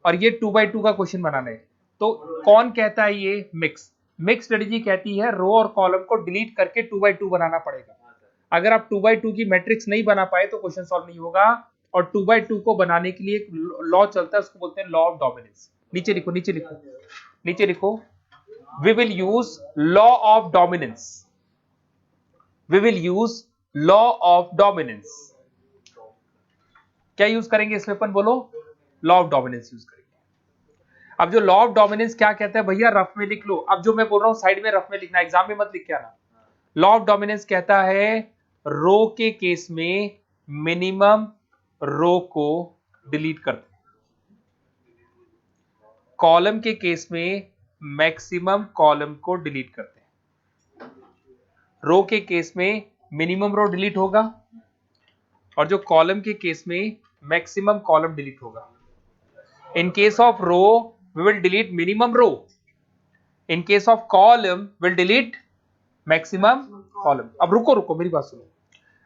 और ये 2x2 का क्वेश्चन बनाना है। तो कौन कहता है ये? मिक्स। मिक्स स्ट्रेटजी कहती है रो और कॉलम को डिलीट करके 2x2 बनाना पड़ेगा। अगर आप 2x2 की मैट्रिक्स नहीं बना पाए तो क्वेश्चन सॉल्व नहीं होगा। और 2x2 को बनाने के लिए एक लॉ चलता है, उसको बोलते हैं लॉ ऑफ डोमिनेंस। नीचे लिखो, नीचे लिखो, नीचे लिखो। We will use law of dominance. We will use law of dominance. क्या यूज करेंगे इसमें अपन, बोलो। लॉ ऑफ डोमिनेंस यूज करेंगे। अब जो लॉ ऑफ डोमिनेंस क्या कहता है भैया, रफ में लिख लो। अब जो मैं बोल रहा हूं साइड में रफ में लिखना, एग्जाम में मत लिख के आना। लॉ ऑफ डोमिनेंस कहता है रो के केस में मिनिमम रो को डिलीट करते हैं, कॉलम के केस में मैक्सिमम कॉलम को डिलीट करते हैं। रो के केस में मिनिमम रो डिलीट होगा और जो कॉलम के केस में मैक्सिमम कॉलम डिलीट होगा। In case of row we will delete minimum row. In case of column will delete maximum column. अब रुको रुको, मेरी बात सुनो।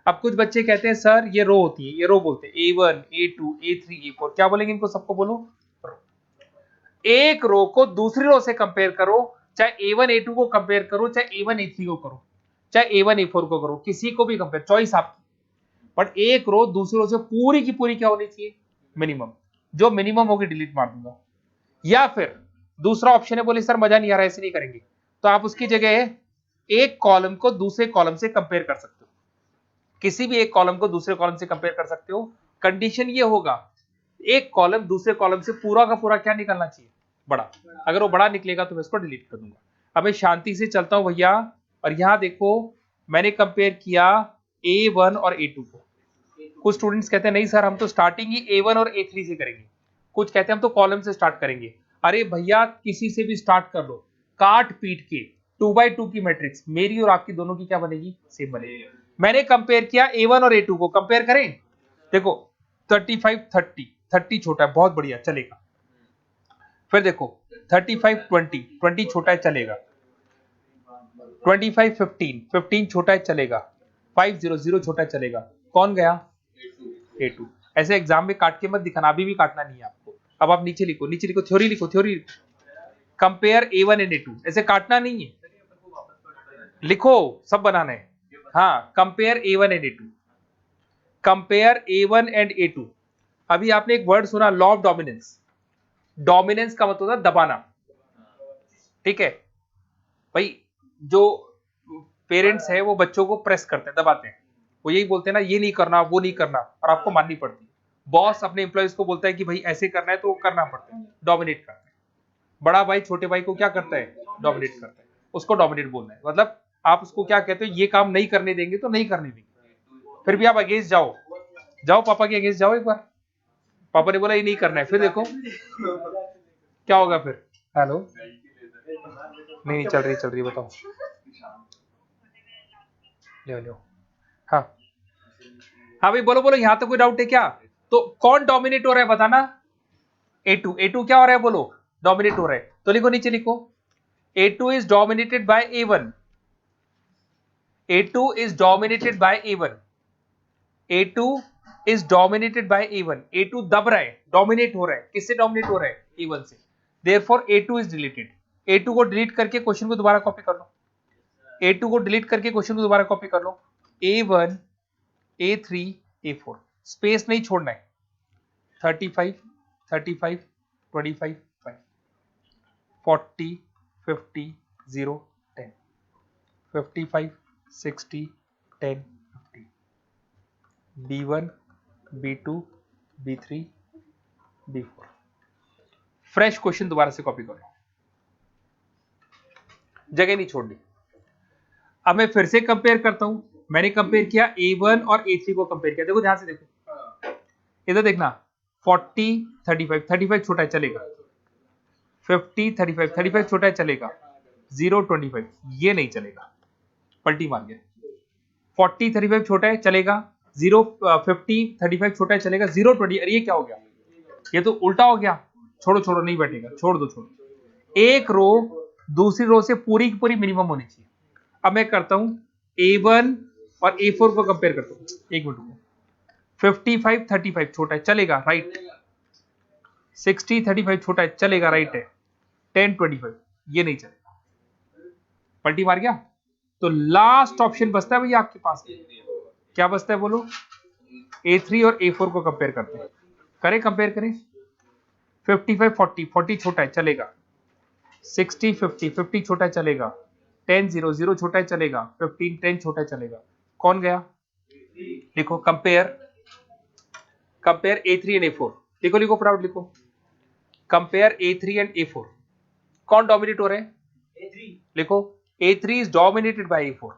अब कुछ बच्चे कहते हैं सर ये रो होती है, ये रो बोलते हैं A1 A2 A3 A4, क्या बोलेंगे इनको सबको, बोलो। एक रो को दूसरी रो से कंपेयर करो, चाहे A1 A2 को कंपेयर करो, चाहे A1 A3 को करो, चाहे A1 A4 को करो, किसी को भी कंपेयर, चॉइस आपकी। बट एक रो दूसरी रो से पूरी की पूरी क्या होनी चाहिए, मिनिमम। जो मिनिमम होगी डिलीट मार दूंगा। या फिर दूसरा ऑप्शन है, बोले सर मजा नहीं आ रहा, ऐसे नहीं करेंगे, तो आप उसकी जगह एक कॉलम को दूसरे कॉलम से कंपेयर कर सकते हो। किसी भी एक कॉलम को दूसरे कॉलम से कंपेयर कर सकते हो। कंडीशन ये होगा एक कॉलम दूसरे कॉलम से पूरा का पूरा क्या निकलना चाहिए, बड़ा। अगर वो बड़ा निकलेगा तो मैं इसको डिलीट कर दूंगा। अब मैं शांति से चलता हूं भैया, और यहां देखो मैंने कंपेयर किया A1 और A2 को। कुछ स्टूडेंट्स कहते हैं नहीं सर हम तो स्टार्टिंग ही A1 और A3 से करेंगे, कुछ कहते हैं हम तो कॉलम से स्टार्ट करेंगे। अरे भैया किसी से भी स्टार्ट कर लो, काट पीट के 2x2 की मैट्रिक्स मेरी और आपकी दोनों की क्या बनेगी, सेम बनेगी। मैंने कंपेयर किया A1 और A2 को, कंपेयर करें, देखो 35 30, 30 छोटा है, बहुत बढ़िया चलेगा। फिर देखो 35 20, 20 छोटा है चलेगा। 25 15, 15 छोटा है चलेगा। 5 0 0 छोटा है चलेगा। कौन गया, A2। ऐसे एग्जाम में काट के मत दिखाना, अभी भी काटना नहीं है आपको। अब आप नीचे लिखो, नीचे लिखो, थ्योरी लिखो, theory. Compare A1 and A2, ऐसे काटना नहीं है, लिखो, सब बनाना है। हाँ, compare A1 and A2, compare A1 and A2। अभी आपने एक वर्ड सुना, लॉ ऑफ डोमिनेंस। डोमिनेंस का मतलब होता है दबाना, ठीक है भाई। जो पेरेंट्स है वो बच्चों को प्रेस करते हैं, दबाते हैं। वो यही बोलते हैं ना, ये नहीं करना वो नहीं करना, और आपको माननी पड़ती है। बॉस अपने एम्प्लॉइज को बोलता है कि भाई ऐसे करना है तो वो करना पड़ता है, डोमिनेट करता है। बड़ा भाई छोटे भाई को क्या करता है, डोमिनेट करता है। उसको डोमिनेट बोलना है, मतलब आप उसको क्या कहते हो, ये काम नहीं करने देंगे तो नहीं करने देंगे। फिर भी आप अगेंस्ट जाओ, जाओ पापा के अगेंस्ट जाओ एक बार। पापा ने बोला ये नहीं करना है, फिर देखो क्या होगा फिर। हेलो, नहीं नहीं चल रही बताओ। ले हाँ हाँ भाई, बोलो बोलो, यहां तो कोई डाउट है क्या? तो कौन डोमिनेट हो रहा है बताना, A2। A2 क्या हो रहा है बोलो, डोमिनेट हो रहा है। तो लिखो, नीचे लिखो, A2 is dominated by A1। A2 is dominated by A1। A2 is dominated by A1। A2 दब रहा है, डोमिनेट हो रहा है, किससे डोमिनेट हो रहा है, A1 से। Therefore A2 is deleted। A2 को डिलीट करके क्वेश्चन को दोबारा कॉपी कर लो। A2 को डिलीट करके क्वेश्चन को दोबारा कॉपी कर लो। A1 A3 A4, स्पेस नहीं छोड़ना है। 35 35 25 5, 40 50 0 10, 55 60 10 50, B1 B2 B3 B4। Fresh question दोबारा से कॉपी करो, जगह नहीं छोड़नी। अब मैं फिर से कंपेयर करता हूं, मैंने कंपेयर किया A1 और A3 को कंपेयर किया। देखो ध्यान से देखो, इधर देखना 40 35, 35 छोटा है चलेगा, 50 35, 35 छोटा है चलेगा, 0 25 ये नहीं चलेगा, पलटी मार गया। 40 35 छोटा है चलेगा, 0 50 35 छोटा है चलेगा, 0 20। अरे ये क्या हो गया, ये तो उल्टा हो गया। छोड़ो छोड़ो नहीं बैठेगा, छोड़ दो छोड़ो। एक रो दूसरी रो से पूरी की पूरी मिनिमम होनी चाहिए। अब मैं करता हूं A1 और A4 को कंपेयर करता हूं, एक मिनट को। 55 35 छोटा है चलेगा, राइट। 60 35 छोटा है चलेगा, राइट है। 10 25 ये नहीं चलेगा, पलटी मार गया। तो लास्ट ऑप्शन बचता है भैया आपके पास, क्या बचता है बोलो? A3 और A4 को कंपेयर करते हैं, करें कंपेयर करें। 55 40 40 छोटा है चलेगा, 60 50 50 छोटा है चलेगा, 10 0 0 छोटा है चलेगा, 15 10 छोटा है चलेगा। कौन गया? लिखो कंपेयर A3 एंड A4। लिखो लिखो फटाफट लिखो, कंपेयर A3 एंड A4। कौन डोमिनेट हो रहे हैं? A3। लिखो A3 is dominated by A4,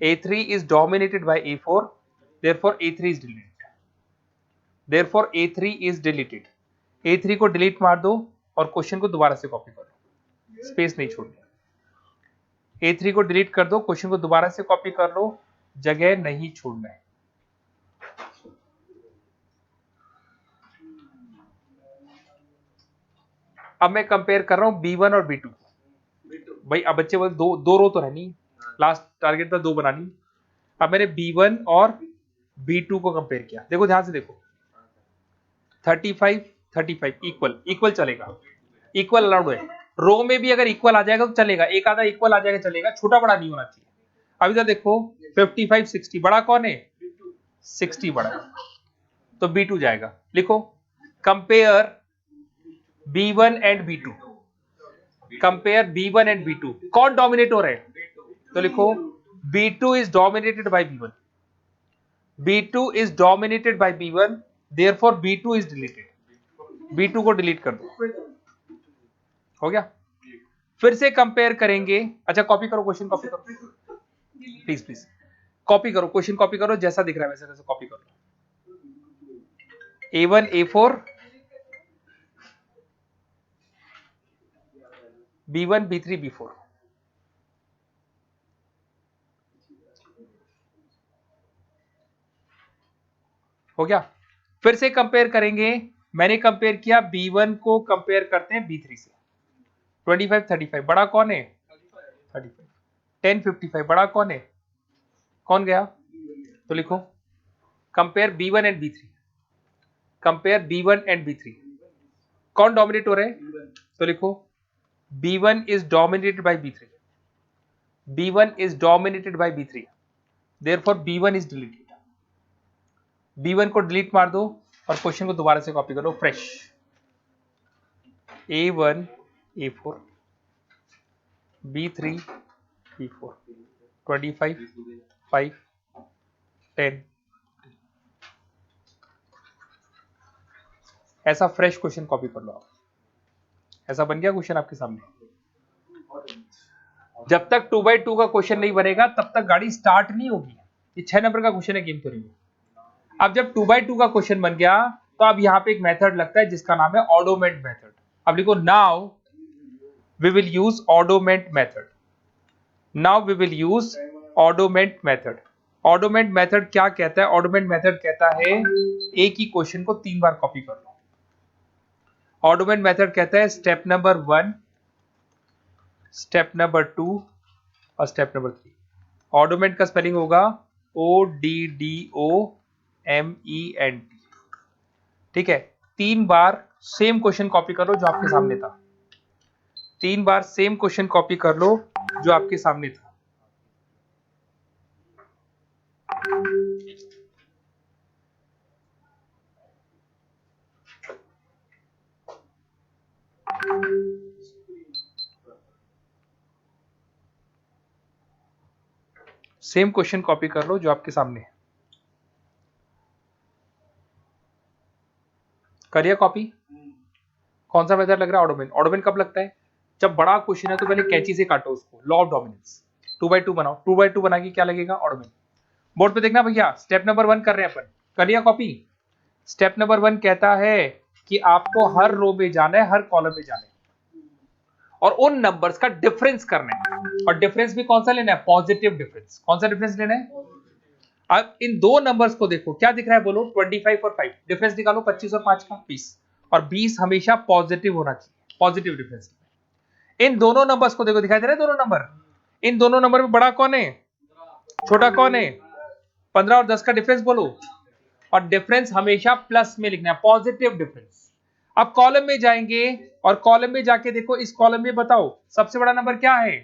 A3 is dominated by A4, therefore A3 is deleted, therefore A3 is deleted। A3 को डिलीट मार दो और क्वेश्चन को दोबारा से कॉपी कर लो, स्पेस नहीं छोड़नी। A3 को डिलीट कर दो, क्वेश्चन को दोबारा से कॉपी कर लो, जगह नहीं छोड़ना है। अब मैं कंपेयर कर रहा हूं B1 और B2। भाई अब बच्चे बोल दो रो तो रहनी, लास्ट टारगेट था 2 बनानी। अब मैंने B1 और B2 को कंपेयर किया। देखो ध्यान से देखो, 35 35 इक्वल चलेगा, इक्वल अलाउड है। रो में भी अगर इक्वल आ जाएगा तो चलेगा, एक आधा इक्वल आ जाएगा चलेगा, छोटा बड़ा नहीं होना चाहिए। अब इधर देखो 55 60 बड़ा कौन है? 60 बड़ा है, तो B2 जाएगा। लिखो compare B1 and B2, compare B1 and B2। कौन डोमिनेट हो रहा है? तो लिखो B2 is dominated by B1, B2 is dominated by B1, therefore B2 is deleted। B2 को डिलीट कर दो, हो गया। फिर से कंपेयर करेंगे। अच्छा कॉपी करो, क्वेश्चन कॉपी करो प्लीज प्लीज, कॉपी करो क्वेश्चन, कॉपी करो जैसा दिख रहा है वैसे वैसे कॉपी करो। A1 A4 B1 B3 B4, हो गया। फिर से कंपेयर करेंगे। मैंने कंपेयर किया B1 को, कंपेयर करते हैं B3 से। 25 35 बड़ा कौन है? 35। 10 55 बड़ा कौन है? कौन गया? तो लिखो compare B1 and B3, compare B1 and B3। कौन डोमिनेट हो रहे हैं? तो लिखो B1 is dominated by B3, B1 is dominated by B3, therefore B1 is deleted। B1 को डिलीट मार दो और क्वेश्चन को दोबारा से कॉपी करो fresh. A1 A4 B3 B4 25 5 10, ऐसा फ्रेश क्वेश्चन कॉपी कर लो आप। ऐसा बन गया क्वेश्चन आपके सामने। जब तक 2x2 का क्वेश्चन नहीं बनेगा तब तक गाड़ी स्टार्ट नहीं होगी। ये 6 नंबर का क्वेश्चन है गेम थ्योरी में। अब जब 2x2 का क्वेश्चन बन गया तो अब यहां पे एक मेथड लगता है जिसका नाम है ऑडोमेंट मेथड। अब लिखो नाउ वी विल यूज ऑडोमेंट method, now we will use ऑडोमेंट मेथड। ऑडोमेंट मेथड क्या कहता है? ऑडोमेंट मेथड कहता है एक ही क्वेश्चन को 3 बार कॉपी कर लो। ऑडोमेंट मेथड कहता है स्टेप नंबर 1, स्टेप नंबर 2 और स्टेप नंबर 3। ऑडोमेंट का स्पेलिंग होगा ODDOMENT। ठीक है, 3 बार सेम क्वेश्चन कॉपी कर लो जो आपके सामने था। 3 बार सेम क्वेश्चन कॉपी कर लो जो आपके सामने था। सेम क्वेश्चन कॉपी कर लो जो आपके सामने है। करिए कॉपी। कौन सा मेथड लग रहा है? ऑडोमेंट। ऑडोमेंट कब लगता है? जब बड़ा क्वेश्चन है तो पहले कैंची से काटो उसको, लॉ ऑफ डोमिनेंस। 2/2 बनाओ, 2/2 बना के क्या लगेगा ऑड में। बोर्ड पे देखना भैया, स्टेप नंबर 1 कर रहे हैं अपन, कर लिया कॉपी। स्टेप नंबर 1 कहता है कि आपको हर रो में जाना है, हर कॉलम में जाना है और उन नंबर्स का डिफरेंस करना है। और डिफरेंस भी कौन सा लेना है, पॉजिटिव डिफरेंस। कौन सा डिफरेंस लेना है। अब इन दो नंबर्स को देखो, क्या दिख रहा है बोलो, 25 और 5, डिफरेंस निकालो 25 और 5 का 20, और 20 हमेशा पॉजिटिव होना चाहिए, पॉजिटिव डिफरेंस। इन दोनों नंबर्स को देखो, दिखाई दे रहे हैं दोनों नंबर, इन दोनों नंबर में बड़ा कौन है, छोटा कौन है, 15 और 10 का डिफरेंस बोलो, और डिफरेंस हमेशा प्लस में लिखना है, पॉजिटिव डिफरेंस। अब कॉलम में जाएंगे और कॉलम में जाके देखो, इस कॉलम में बताओ सबसे बड़ा नंबर क्या है,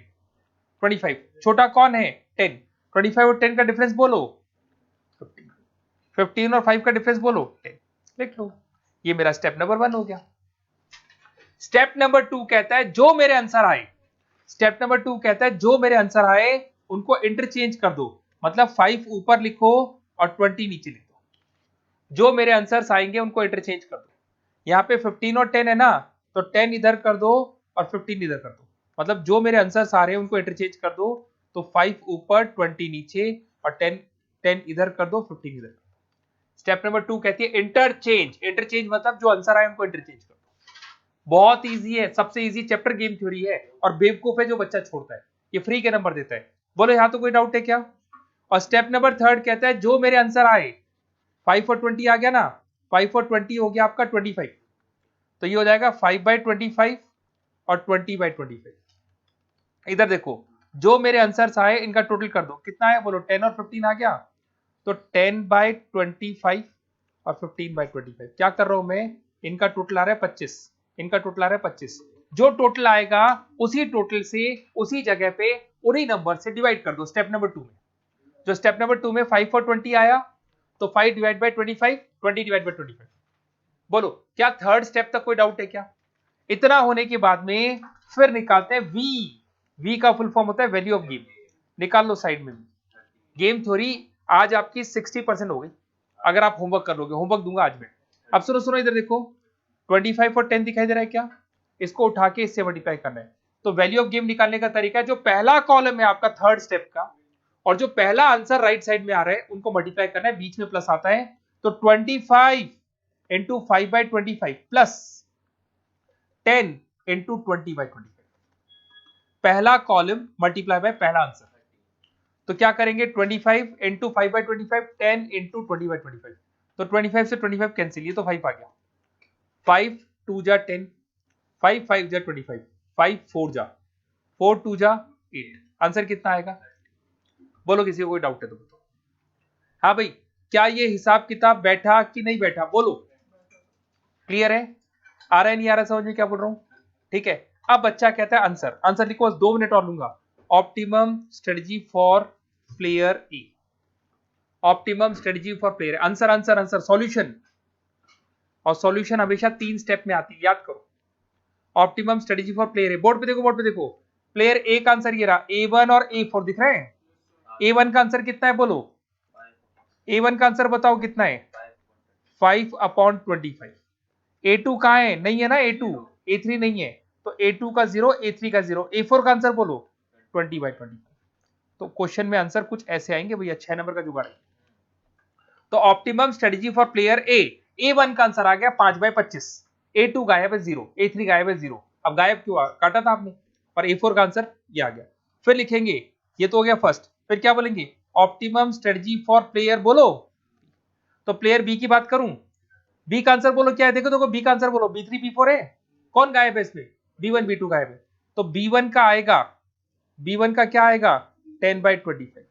25, छोटा कौन है, 10, 25 और 10 का डिफरेंस बोलो 15, 15 और 5 का डिफरेंस बोलो 10, लिख लो। ये मेरा स्टेप नंबर 1 हो गया। स्टेप नंबर 2 कहता है जो मेरे आंसर आए, स्टेप नंबर 2 कहता है जो मेरे आंसर आए उनको इंटरचेंज कर दो, मतलब 5 ऊपर लिखो और 20 नीचे लिख दो। जो मेरे आंसर्स आएंगे उनको इंटरचेंज कर दो। यहाँ पे 15 और 10 है ना, तो 10 इधर कर दो और 15 इधर कर दो, मतलब जो मेरे आंसर्स आ रहे हैं उनको इंटरचेंज कर दो। तो 5 ऊपर 20 नीचे और 10 इधर कर दो, 15 इधर कर दो। स्टेप नंबर 2 कहती है इंटरचेंज, इंटरचेंज मतलब जो आंसर आए उनको इंटरचेंज कर दो। बहुत इजी है, सबसे इजी चैप्टर गेम थ्योरी है, और बेवकूफ है जो बच्चा छोड़ता है, ये फ्री के नंबर देता है। बोलो यहाँ तो कोई डाउट है क्या। और स्टेप नंबर 3 कहता है जो मेरे आंसर आए, 5 और 20 आ गया ना, 5 और 20 हो गया आपका 25, तो ये हो जाएगा 5/25 और 20/25। इधर देखो, जो मेरे आंसर्स आए इनका टोटल कर दो, कितना है बोलो, 10 और 15 आ गया, तो 10/25 और 15/25। क्या कर रहा हूं मैं, इनका टोटल आ रहा है 25, इनका टोटल आ रहा है 25। जो टोटल आएगा उसी टोटल से उसी जगह पे उन्हीं नंबर से डिवाइड कर दो स्टेप नंबर 2 में। जो स्टेप नंबर 2 में 5 और 20 आया, तो 5 डिवाइड बाई 25, 20 डिवाइड बाई 25। बोलो क्या थर्ड स्टेप तक कोई डाउट है क्या। इतना होने के बाद में फिर निकालते हैं वी। वी का फुल फॉर्म होता है वैल्यू ऑफ गेम, निकाल लो साइड में। गेम थ्योरी आज आपकी 60% हो गई, अगर आप होमवर्क कर लोगे, होमवर्क दूंगा आज मैं। अब सुनो सुनो, इधर देखो 25 और 10 दिखाई दे रहा है क्या, इसको उठा के इससे मल्टीप्लाई करना है। तो वैल्यू ऑफ गेम निकालने का तरीका है, जो पहला कॉलम है आपका थर्ड स्टेप का, और जो पहला आंसर राइट साइड में आ रहा है उनको मल्टीप्लाई करना है, बीच में प्लस आता है, तो 25 इंटू 5/25 प्लस 10 इंटू 20/25, पहला कॉलम मल्टीप्लाई बाय पहला आंसर। तो क्या करेंगे, 25 इंटू 5/25, 10 इंटू 20/25, तो 25 से 25 कैंसिल, ये तो 5 आ गया, 5 2 जा 10, 5 5 जा 25, 5 4 जा 4 2 जा 8, आंसर कितना आएगा। बोलो किसी को कोई डाउट है तो बताओ। हाँ भाई, क्या ये हिसाब किताब बैठा कि नहीं बैठा, बोलो क्लियर है, आ रहा है नहीं आ रहा समझ में क्या बोल रहा हूं, ठीक है। अब बच्चा कहता है आंसर, आंसर लिखो, 2 मिनट और लूंगा। Optimum strategy for player A, optimum strategy for player, answer answer answer solution, और सॉल्यूशन हमेशा 3 स्टेप में आती है, याद करो। Optimum strategy for player A, board पे देखो, बोर्ड पे देखो, प्लेयर ए का आंसर ये रहा, A1 और A4 दिख रहे हैं। A1 का आंसर कितना है बोलो, A1 का आंसर बताओ कितना है, 5/25। A2 कहां है, नहीं है ना A2, A3 नहीं है, तो A2 का 0, A3 का 0, A4 का आंसर बोलो 20/25। तो क्वेश्चन में आंसर कुछ ऐसे आएंगे भैया, 6 नंबर का जुगाड़ है। तो optimum strategy for player A, A1 का आंसर आ गया 5/25, A2 गायब है 0, A3 गायब है 0, अब गायब क्यों, काटा था आपने, और A4 का आंसर ये आ गया। फिर लिखेंगे, ये तो हो गया फर्स्ट, फिर क्या बोलेंगे, ऑप्टिमम स्ट्रेटजी फॉर प्लेयर बोलो, तो प्लेयर बी की बात करूं, बी का आंसर बोलो क्या है, देखो देखो बी का आंसर बोलो, B3 B4 है, कौन गायब है इसमें, B1 B2 गायब है, तो B1 का आएगा, B1 का क्या आएगा 10/25,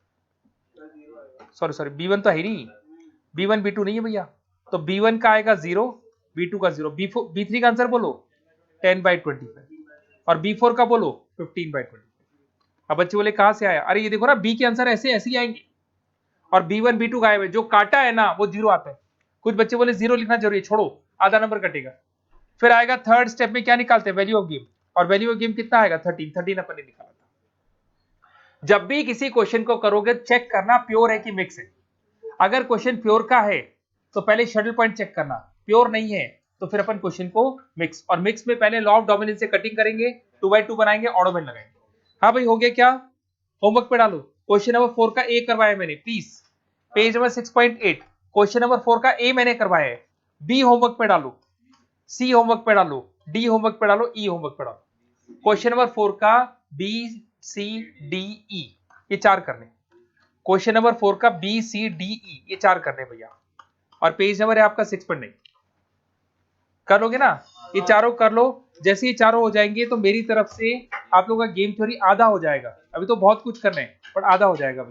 सॉरी B1 तो है नहीं, B1 B2 नहीं है भैया, तो B1 का आएगा 0, B2 का 0, B3 का आंसर बोलो 10/25, और B4 का बोलो 15/25। अब बच्चे बोले कहां से आया, अरे ये देखो ना, बी के आंसर ऐसे ऐसे ही आएंगे, और B1 B2 गायब है, जो काटा है ना वो 0 आता है। कुछ बच्चे बोले 0 लिखना जरूरी है, छोड़ो आधा नंबर कटेगा। फिर आएगा थर्ड स्टेप में, क्या निकालते हैं, वैल्यू ऑफ गेम, और वैल्यू ऑफ गेम कितना आएगा 13 अपन ने निकाला था। जब भी किसी क्वेश्चन को करोगे चेक करना प्योर है कि मिक्स है, अगर क्वेश्चन प्योर का है तो पहले शटल पॉइंट चेक करना, प्योर नहीं है तो फिर अपन क्वेश्चन को मिक्स, और मिक्स में पहले लॉ ऑफ डोमिनेंस से कटिंग करेंगे, 2/2 बनाएंगे, ऑडो में लगाएंगे। हाँ भाई हो गया क्या, होमवर्क पे डालो। क्वेश्चन नंबर 4 का ए करवाया मैंने, please page number 6.8 question number 4 का ए मैंने करवाया है। बी होमवर्क पे डालो, सी होमवर्क पे डालो, डी होमवर्क पे डालो, ई होमवर्क पे डालो। क्वेश्चन नंबर 4 का बी सी डी ई ये 4 करने। क्वेश्चन नंबर 4 का बी सी डी ई ये 4 करने भैया। और पेज नंबर है आपका 6.9। कर लोगे ना? ये चारों कर लो। जैसे ये चारों हो जाएंगे तो मेरी तरफ से आप लोगों का गेम थ्योरी आधा हो जाएगा। अभी तो बहुत कुछ करना है, पर आधा हो जाएगा।